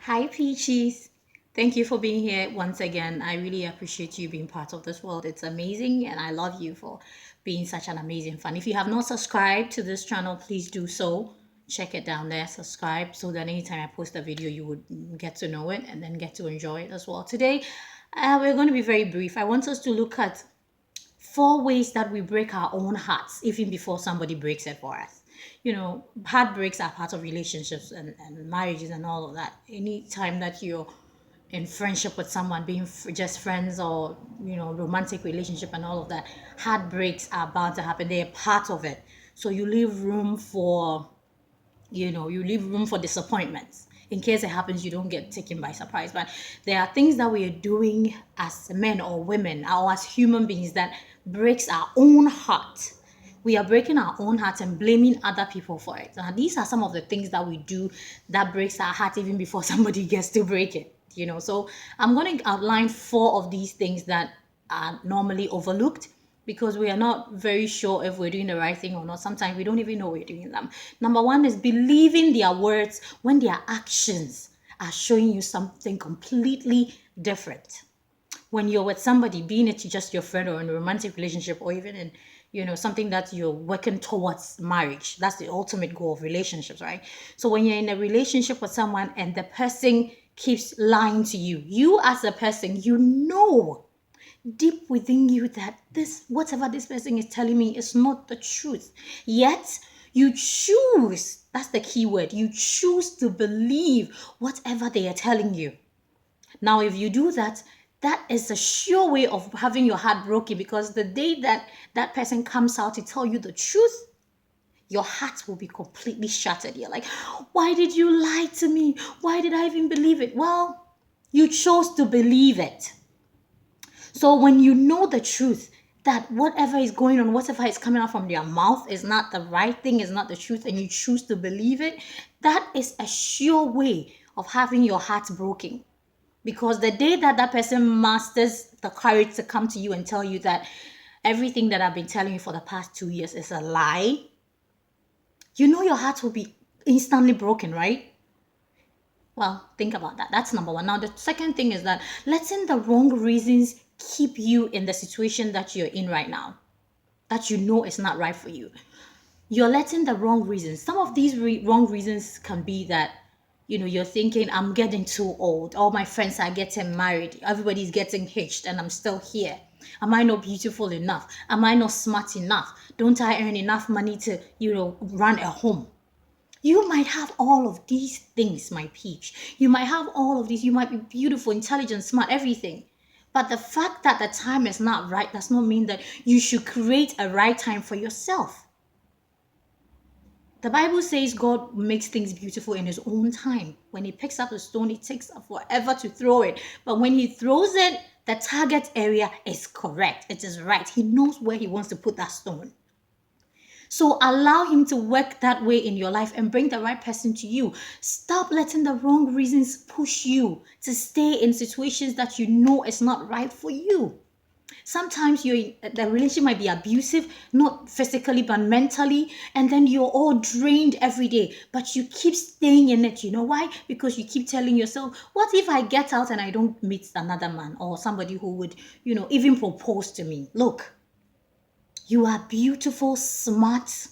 Hi, Peaches. Thank you for being here once again. I really appreciate you being part of this world. It's amazing, and I love you for being such an amazing fan. If you have not subscribed to this channel, please do so. Check it down there, subscribe, so that anytime I post a video, you would get to know it and then get to enjoy it as well. Today, we're going to be very brief. I want us to look at four ways that we break our own hearts even before somebody breaks it for us. Heartbreaks are part of relationships and marriages and all of that. Anytime that you're in friendship with someone, being just friends or romantic relationship and all of that, heartbreaks are bound to happen. They're part of it. So you leave room for disappointments in case it happens. You don't get taken by surprise. But there are things that we are doing as men or women or as human beings that breaks our own heart. We are breaking our own heart and blaming other people for it. Now, these are some of the things that we do that breaks our heart even before somebody gets to break it. So I'm going to outline four of these things that are normally overlooked because we are not very sure if we're doing the right thing or not. Sometimes we don't even know we're doing them. Number one is believing their words when their actions are showing you something completely different. When you're with somebody, being it just your friend or in a romantic relationship or even in something that you're working towards marriage, that's the ultimate goal of relationships, right? So when you're in a relationship with someone and the person keeps lying to you, you as a person, deep within you that this whatever this person is telling me is not the truth, yet you choose, that's the key word, you choose to believe whatever they are telling you. Now if you do that, that is a sure way of having your heart broken, because the day that that person comes out to tell you the truth, your heart will be completely shattered. You're like, why did you lie to me? Why did I even believe it? Well, you chose to believe it. So when you know the truth, that whatever is going on, whatever is coming out from their mouth is not the right thing, is not the truth, and you choose to believe it, that is a sure way of having your heart broken. Because the day that that person masters the courage to come to you and tell you that everything that I've been telling you for the past 2 years is a lie, your heart will be instantly broken, right? Well, think about that. That's number one. Now, the second thing is that letting the wrong reasons keep you in the situation that you're in right now, that is not right for you. You're letting the wrong reasons. Some of these wrong reasons can be that, you're thinking, I'm getting too old. All my friends are getting married. Everybody's getting hitched, and I'm still here. Am I not beautiful enough? Am I not smart enough? Don't I earn enough money to, run a home? You might have all of these things, my peach. You might have all of these. You might be beautiful, intelligent, smart, everything. But the fact that the time is not right does not mean that you should create a right time for yourself. The Bible says God makes things beautiful in his own time. When he picks up a stone, it takes forever to throw it. But when he throws it, the target area is correct. It is right. He knows where he wants to put that stone. So allow him to work that way in your life and bring the right person to you. Stop letting the wrong reasons push you to stay in situations that is not right for you. Sometimes the relationship might be abusive, not physically but mentally, and then you're all drained every day, but you keep staying in it. You know why? Because you keep telling yourself, what if I get out and I don't meet another man or somebody who would, even propose to me? Look, you are beautiful, smart.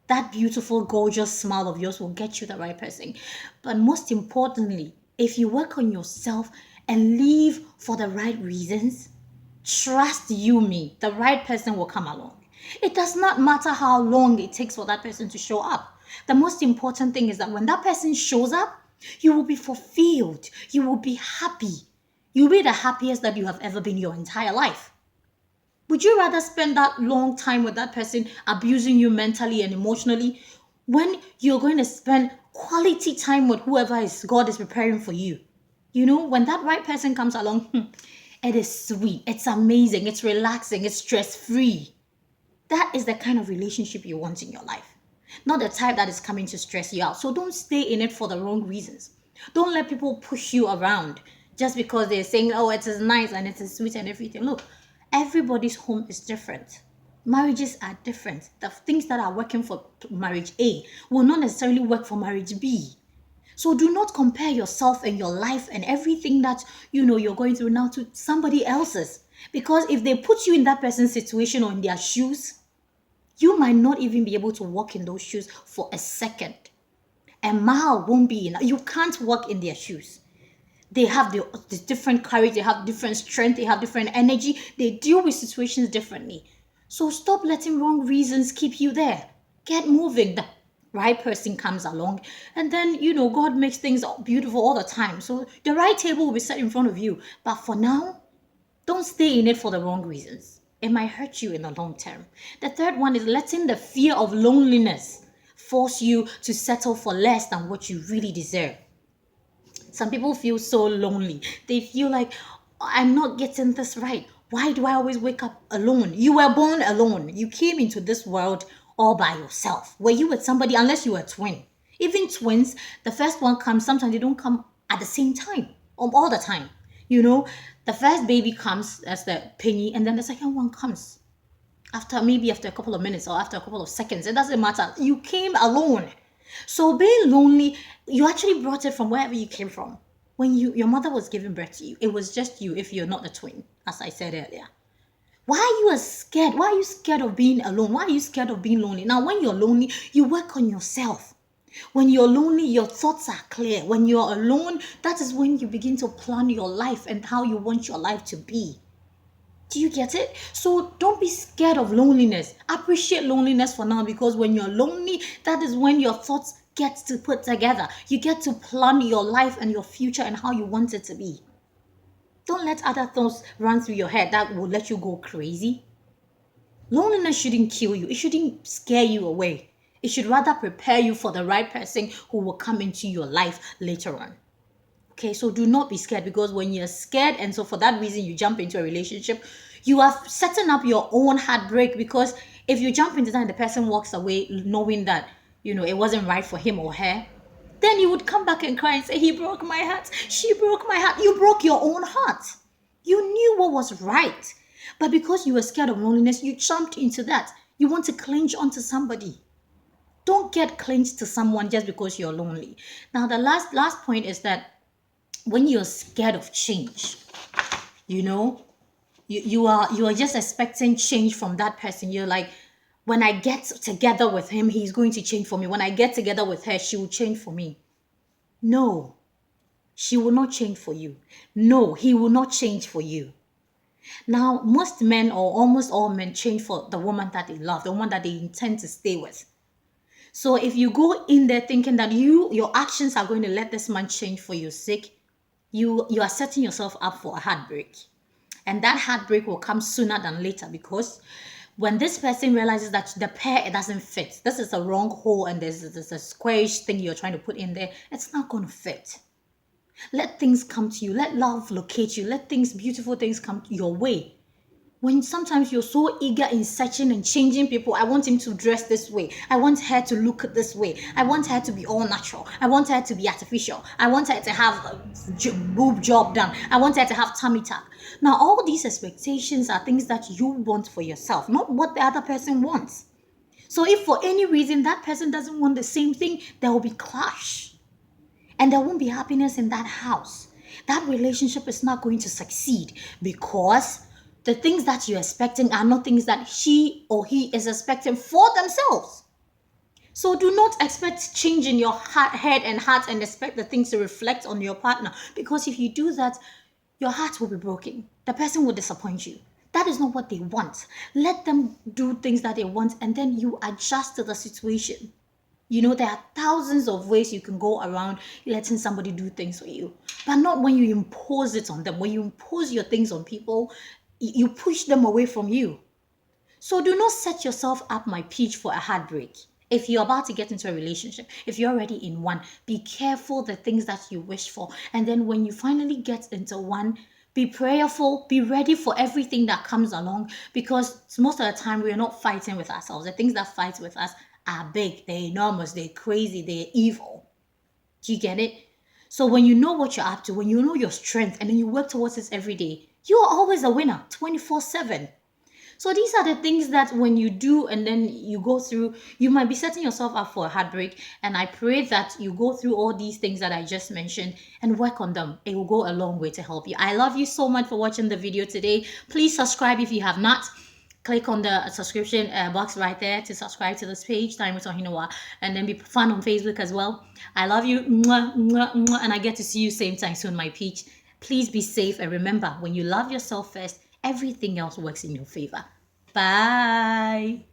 That beautiful, gorgeous smile of yours will get you the right person. But most importantly, if you work on yourself and live for the right reasons, trust you me, the right person will come along. It does not matter how long it takes for that person to show up. The most important thing is that when that person shows up, you will be fulfilled. You will be happy. You'll be the happiest that you have ever been your entire life. Would you rather spend that long time with that person abusing you mentally and emotionally when you're going to spend quality time with whoever God is preparing for you? When that right person comes along, it is sweet, it's amazing, it's relaxing, it's stress-free. That is the kind of relationship you want in your life. Not the type that is coming to stress you out. So don't stay in it for the wrong reasons. Don't let people push you around just because they're saying, oh, it is nice and it is sweet and everything. Look, everybody's home is different. Marriages are different. The things that are working for marriage A will not necessarily work for marriage B. So do not compare yourself and your life and everything that you're going through now to somebody else's. Because if they put you in that person's situation or in their shoes, you might not even be able to walk in those shoes for a second. A mile won't be enough. You can't walk in their shoes. They have the different courage, they have different strength, they have different energy, they deal with situations differently. So stop letting wrong reasons keep you there. Get moving. The right person comes along, and then God makes things beautiful all the time. So the right table will be set in front of you. But for now, don't stay in it for the wrong reasons. It might hurt you in the long term. The third one is letting the fear of loneliness force you to settle for less than what you really deserve. Some people feel so lonely. They feel like, I'm not getting this right. Why do I always wake up alone? You were born alone. You came into this world all by yourself. Were you with somebody, unless you were a twin? Even twins, the first one comes, sometimes they don't come at the same time, all the time. The first baby comes as the penny, and then the second one comes after a couple of minutes or after a couple of seconds. It doesn't matter. You came alone. So being lonely, you actually brought it from wherever you came from. When your mother was giving birth to you, it was just you if you're not a twin, as I said earlier. Why are you scared? Why are you scared of being alone? Why are you scared of being lonely? Now, when you're lonely, you work on yourself. When you're lonely, your thoughts are clear. When you're alone, that is when you begin to plan your life and how you want your life to be. Do you get it? So don't be scared of loneliness. Appreciate loneliness for now, because when you're lonely, that is when your thoughts get to put together. You get to plan your life and your future and how you want it to be. Don't let other thoughts run through your head that will let you go crazy. Loneliness shouldn't kill you. It shouldn't scare you away. It should rather prepare you for the right person who will come into your life later on. Okay, so do not be scared, because when you're scared and so for that reason you jump into a relationship, you are setting up your own heartbreak. Because if you jump into that and the person walks away knowing that it wasn't right for him or her, then you would come back and cry and say, he broke my heart, she broke my heart. You broke your own heart. You knew what was right, but because you were scared of loneliness, you jumped into that. You want to cling onto somebody. Don't get clinged to someone just because you're lonely. Now the last point is that when you're scared of change, you are just expecting change from that person. You're like, when I get together with him, he's going to change for me. When I get together with her, she will change for me. No, she will not change for you. No, he will not change for you. Now, most men or almost all men change for the woman that they love, the woman that they intend to stay with. So if you go in there thinking that your actions are going to let this man change for your sake, you are setting yourself up for a heartbreak. And that heartbreak will come sooner than later, because when this person realizes that the pair, it doesn't fit, this is a wrong hole and there's a squarish thing you're trying to put in there, it's not going to fit. Let things come to you. Let love locate you. Let beautiful things come your way. When sometimes you're so eager in searching and changing people, I want him to dress this way. I want her to look this way. I want her to be all natural. I want her to be artificial. I want her to have a boob job done. I want her to have tummy tuck. Now, all these expectations are things that you want for yourself, not what the other person wants. So if for any reason that person doesn't want the same thing, there will be clash. And there won't be happiness in that house. That relationship is not going to succeed, because the things that you're expecting are not things that she or he is expecting for themselves. So do not expect change in your head and heart and expect the things to reflect on your partner, because if you do that, your heart will be broken. The person will disappoint you. That is not what they want. Let them do things that they want, and then you adjust to the situation. There are thousands of ways you can go around letting somebody do things for you, but not when you impose it on them. When you impose your things on people, you push them away from you. So do not set yourself up, my peach, for a heartbreak. If you're about to get into a relationship, if you're already in one, be careful the things that you wish for. And then when you finally get into one, be prayerful, be ready for everything that comes along, because most of the time we're not fighting with ourselves. The things that fight with us are big, they're enormous, they're crazy, they're evil. Do you get it? So when you know what you're up to, when you know your strength, and then you work towards it every day, you are always a winner, 24/7. So these are the things that when you do and then you go through, you might be setting yourself up for a heartbreak. And I pray that you go through all these things that I just mentioned and work on them. It will go a long way to help you. I love you so much for watching the video today. Please subscribe if you have not. Click on the subscription box right there to subscribe to this page, Time with Ohinoa, and then be fun on Facebook as well. I love you, mwah, mwah, mwah, and I get to see you same time soon, my peach. Please be safe, and remember, when you love yourself first, everything else works in your favor. Bye.